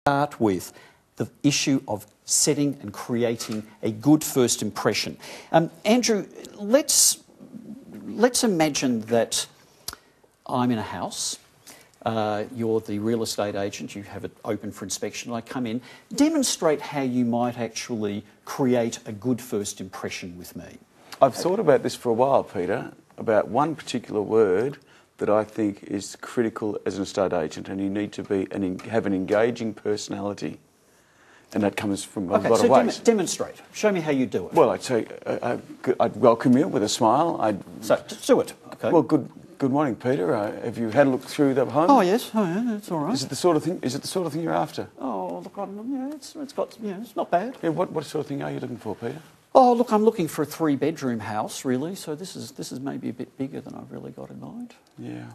start with the issue of setting and creating a good first impression. Andrew, let's imagine that I'm in a house. You're the real estate agent, you have it open for inspection, I come in. Demonstrate how you might actually create a good first impression with me. I've thought about this for a while, Peter, about one particular word that I think is critical as an estate agent, and you need to be have an engaging personality. And that comes from a lot of ways. Demonstrate. Show me how you do it. Well, I'd say I'd welcome you with a smile. So, do it. Okay. Well, good morning, Peter. Have you had a look through the home? Oh yes, that's all right. Is it the sort of thing? Is it the sort of thing you're after? Oh, look, it's not bad. Yeah, what sort of thing are you looking for, Peter? Oh, look, I'm looking for a 3-bedroom house, really. So this is maybe a bit bigger than I've really got in mind. Yeah.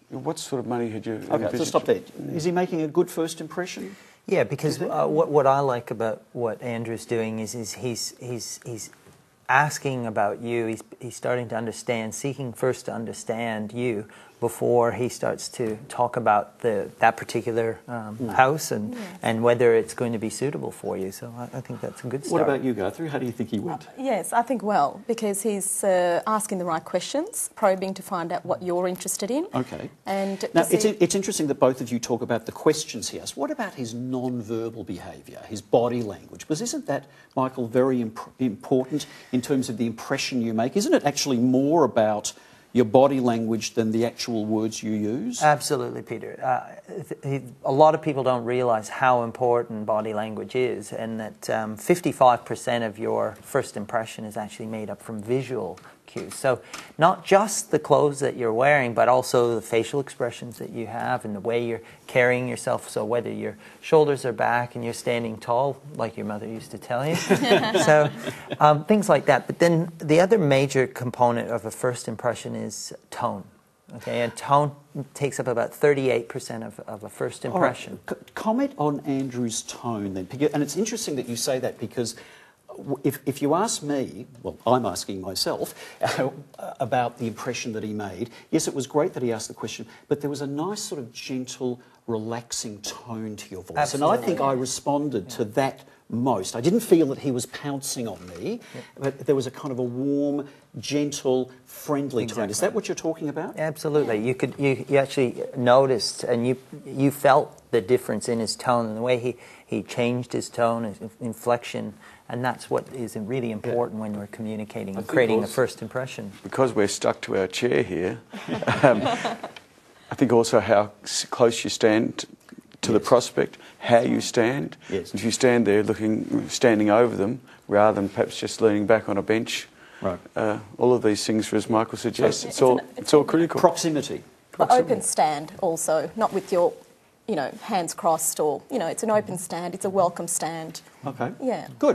What sort of money had you? Okay, so stop there. Is he making a good first impression? Yeah, because what I like about what Andrew's doing is he's asking about you. He's starting to understand, seeking first to understand you before he starts to talk about that particular house and whether it's going to be suitable for you. So I think that's a good start. What about you, Guthrie? How do you think he went? Yes, I think well, because he's asking the right questions, probing to find out what you're interested in. Okay. And now, it's interesting that both of you talk about the questions he asks. What about his non-verbal behaviour, his body language? Because isn't that, Michael, very important in terms of the impression you make? Isn't it actually more about your body language than the actual words you use? Absolutely, Peter. A lot of people don't realise how important body language is, and that 55% of your first impression is actually made up from visual cues. So not just the clothes that you're wearing, but also the facial expressions that you have and the way you're carrying yourself. So whether your shoulders are back and you're standing tall, like your mother used to tell you. So things like that. But then the other major component of a first impression is tone. Okay, and tone takes up about 38% of a first impression. All right. Comment on Andrew's tone then. And it's interesting that you say that, because if you ask me, well, I'm asking myself about the impression that he made. Yes, it was great that he asked the question, but there was a nice sort of gentle, relaxing tone to your voice. Absolutely. And I think I responded to that most. I didn't feel that he was pouncing on me, but there was a kind of a warm, gentle, friendly tone. Is that what you're talking about? Absolutely. You actually noticed and you felt the difference in his tone and the way he changed his tone, his inflection, and that's what is really important when we're communicating and creating a first impression. Because we're stuck to our chair here, I think also how close you stand to the prospect, how you stand. Yes. If you stand there standing over them, rather than perhaps just leaning back on a bench, right. All of these things, as Michael suggests, it's all critical. Proximity. But open stand also, not with your hands crossed, or it's an open stand. It's a welcome stand. Okay. Yeah. Good.